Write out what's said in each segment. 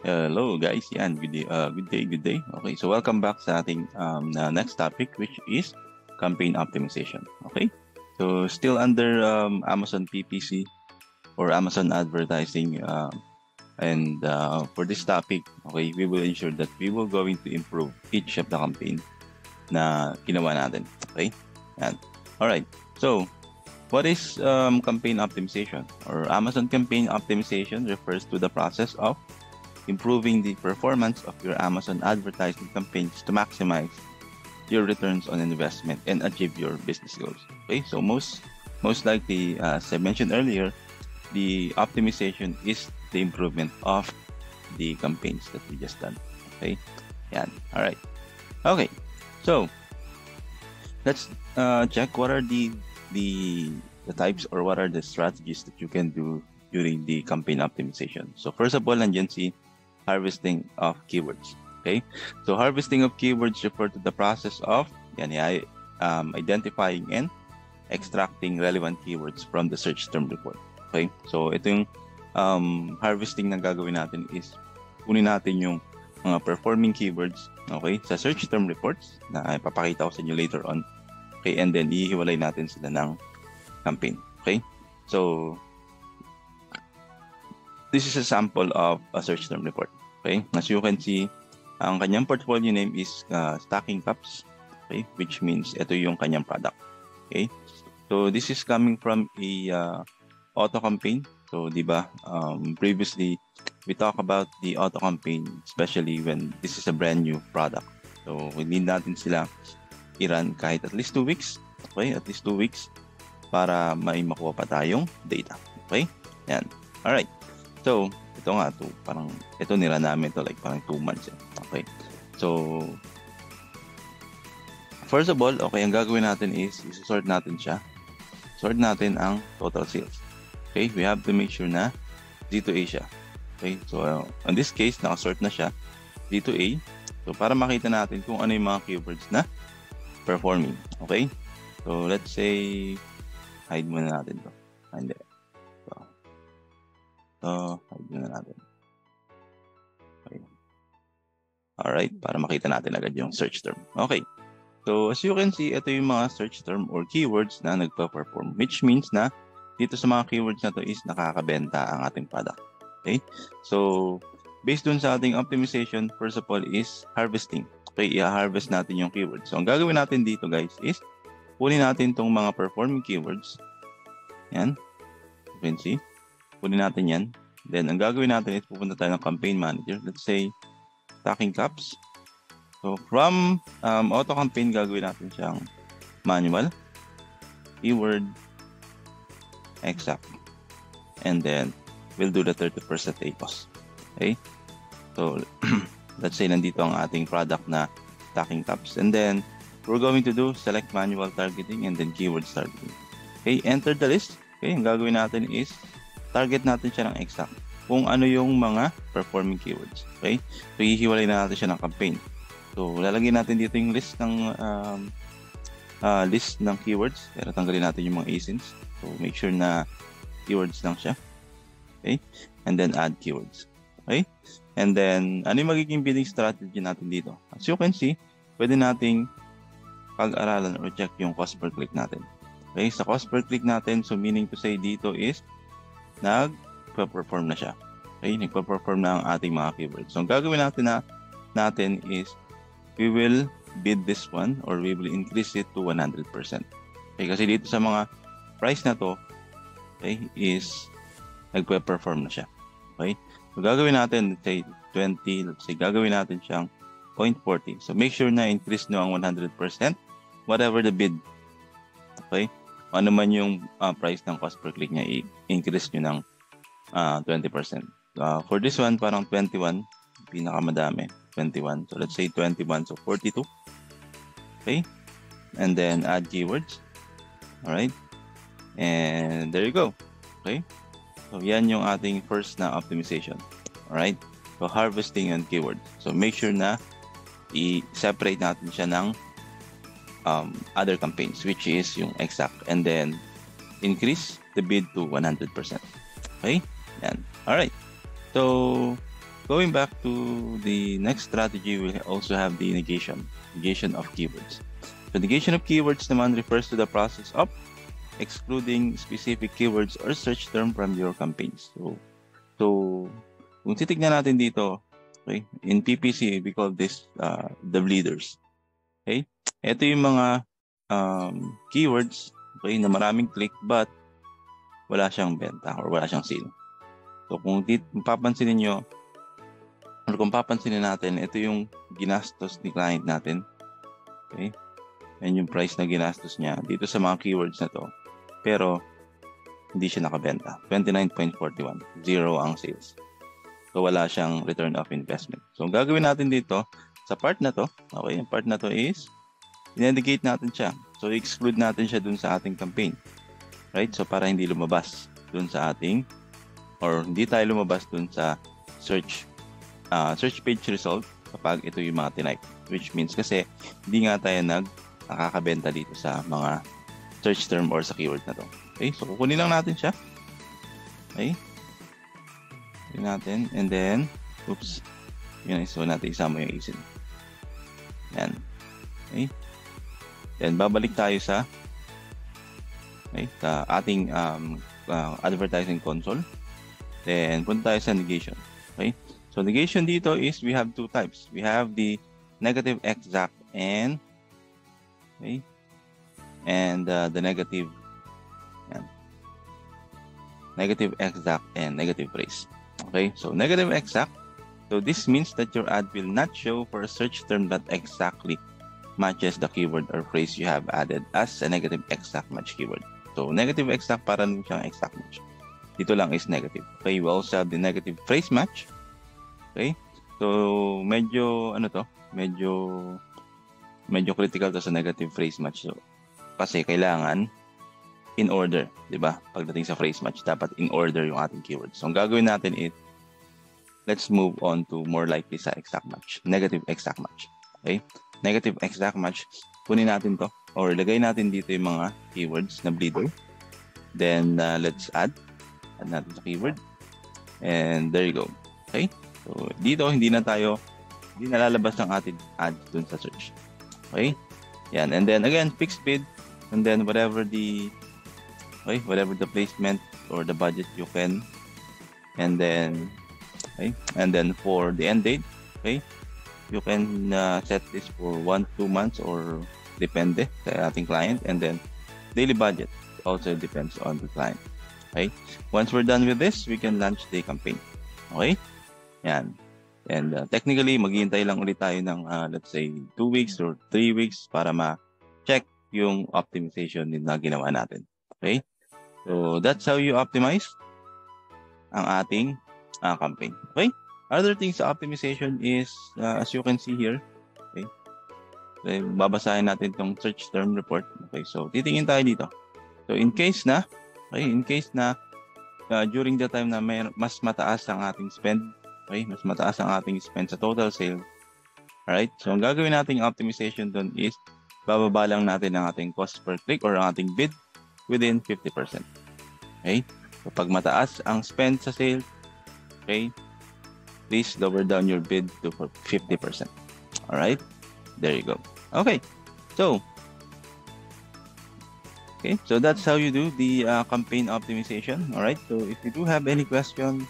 Hello guys, yan, good day. Okay, so welcome back sa ating next topic which is campaign optimization. Okay, so still under Amazon PPC or Amazon advertising and for this topic, okay, we will ensure that we will going to improve each of the campaign na ginawa natin. Okay, yan. Alright, so what is campaign optimization or Amazon campaign optimization refers to the process of improving the performance of your Amazon advertising campaigns to maximize your returns on investment and achieve your business goals. Okay, so most likely, as I mentioned earlier, the optimization is the improvement of the campaigns that we just done. Okay, yeah. All right. Okay, so let's check what are the types or what are the strategies that you can do during the campaign optimization. So first of all, nandiyan si harvesting of keywords. Okay, so harvesting of keywords refer to the process of identifying and extracting relevant keywords from the search term report. Okay, so ito yung harvesting na gagawin natin is kunin natin yung mga performing keywords, okay, sa search term reports na ipapakita ko sa inyo later on. Okay, and then ihiwalay natin sila ng campaign. Okay, so this is a sample of a search term report. Okay, as you can see, ang kanyang portfolio name is Stacking Cups. Okay, which means ito yung kanyang product. Okay, so this is coming from a auto campaign. So, di ba, previously we talked about the auto campaign, especially when this is a brand new product. So, we need natin sila i-run kahit at least 2 weeks. Okay, at least 2 weeks para may makuha pa tayong data. Okay, yan. Alright. So, ito nga, parang, ito nila namin to like parang 2 months. Okay. So, first of all, okay, ang gagawin natin is, isosort natin siya. Sort natin ang total sales. Okay, we have to make sure na D2A siya. Okay, so, in this case, nakasort na siya. D2A. So, para makita natin kung ano yung mga keywords na performing. Okay, so, let's say, hide muna natin to. Hindi. So, hide muna natin. Okay. Alright, para makita natin agad yung search term. Okay. So, as you can see, ito yung mga search term or keywords na nagpa-perform, which means na dito sa mga keywords na to is nakakabenta ang ating product. Okay? So, based dun sa ating optimization, first of all is harvesting. Okay, i-harvest natin yung keywords. So, ang gagawin natin dito guys is kunin natin tong mga performing keywords. Yan. You can see. Kunin natin yan. Then, ang gagawin natin is pupunta tayo ng campaign manager. Let's say, Stacking Cups. So, from auto campaign, gagawin natin siyang manual, keyword, exact. And then, we'll do the 30% ACOS. Okay? So, let's say nandito ang ating product na Stacking Cups. And then, we're going to do select manual targeting and then keywords targeting. Okay? Enter the list. Okay? Ang gagawin natin is target natin siya ng exact. Kung ano yung mga performing keywords. Okay? So, hihiwalay na natin siya ng campaign. So, lalagyan natin dito yung list ng keywords. Pero tanggalin natin yung mga asins. So, make sure na keywords lang siya. Okay? And then add keywords. Okay? And then, ano yung magiging bidding strategy natin dito? As you can see, pwede nating pag-aralan or check yung cost per click natin. Okay? Sa cost per click natin, so meaning to say dito is nagpa-perform na siya. Okay? Nagpa-perform na ang ating mga keywords. So, ang gagawin natin is we will bid this one or we will increase it to 100%. Okay? Kasi dito sa mga price na to, okay, is nagpe-perform na siya. Okay? So, gagawin natin, let's say, 20, let's say, gagawin natin siyang 0.40. So, make sure na increase nyo ang 100%, whatever the bid. Okay? Ano man yung price ng cost per click niya, i-increase nyo ng 20%. For this one, parang 21, pinakamadami, 21. So, let's say 21, so 42. Okay? And then, add keywords. Alright? And there you go. Okay? So, yan yung ating first na optimization. Alright? So, harvesting and keywords. So, make sure na i-separate natin siya ng other campaigns, which is yung exact. And then, increase the bid to 100%. Okay? Yan. Alright. So, going back to the next strategy, we also have the negation of keywords. So negation of keywords naman refers to the process of excluding specific keywords or search term from your campaigns. So kung titignan natin dito, okay, in PPC, we call this the bleeders. Okay? Ito yung mga keywords, okay, na maraming click but wala siyang benta or wala siyang sale. So kung papansinin nyo, or kung papansinin natin, ito yung ginastos ni client natin. Okay? Yan yung price na ginastos niya dito sa mga keywords na to. Pero hindi siya nakabenta. 29.41. Zero ang sales. So wala siyang return of investment. So ang gagawin natin dito sa part na to, okay, yung part na to is i-negate natin siya. So exclude natin siya dun sa ating campaign. Right? So para hindi lumabas dun sa ating, or hindi tayo lumabas dun sa search page result kapag ito yung mga tinype. Which means kasi hindi nga tayo nakakabenta dito sa mga search term or sa keyword na to. Okay, so kukunin lang natin siya. Okay. Kunin natin. And then, oops. Yun, so natin isama yung ASIN. Yan. Okay. Then, babalik tayo sa ating advertising console. Then, punta tayo sa negation. Okay. So, negation dito is we have two types. We have the negative exact and the negative negative exact and negative phrase. Okay, so negative exact. So this means that your ad will not show for a search term that exactly matches the keyword or phrase you have added as a negative exact match keyword. So negative exact para nun siyang exact match. Dito lang is negative. Okay, we also have the negative phrase match. Okay, so medyo critical to sa negative phrase match. So, kasi kailangan in order, di ba? Pagdating sa phrase match, dapat in order yung ating keywords. So, ang gagawin natin is, let's move on to more likely sa exact match. Negative exact match. Okay? Negative exact match, kunin natin to, or lagay natin dito yung mga keywords na bleeder. Then, let's add natin sa keyword. And there you go. Okay? So, dito, hindi na lalabas ng ating ad dun sa search. Okay? Yan. And then, again, fixed bid. And then, whatever the placement or the budget you can. And then, for the end date, okay, you can set this for 1-2 months or depende sa ating client. And then, daily budget also depends on the client. Okay? Once we're done with this, we can launch the campaign. Okay? Yan. And technically, maghihintay lang ulit tayo ng, let's say, 2 weeks or 3 weeks para ma-check yung optimization na ginawa natin. Okay? So, that's how you optimize ang ating campaign. Okay? Other things sa optimization is, as you can see here, okay? So, babasahin natin itong search term report. Okay? So, titingin tayo dito. So, in case na, during the time na mas mataas ang ating spend, okay? Mas mataas ang ating spend sa total sale. Alright? So, ang gagawin nating optimization doon is, bababa lang natin ang ating cost per click or ang ating bid within 50%. Okay? So, pag mataas ang spend sa sale, okay, please lower down your bid to 50%. Alright? There you go. Okay. So that's how you do the campaign optimization. Alright? So, if you do have any question,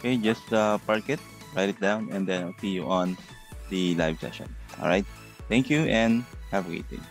okay, just park it, write it down, and then I'll see you on the live session. Alright? Thank you and have a great day.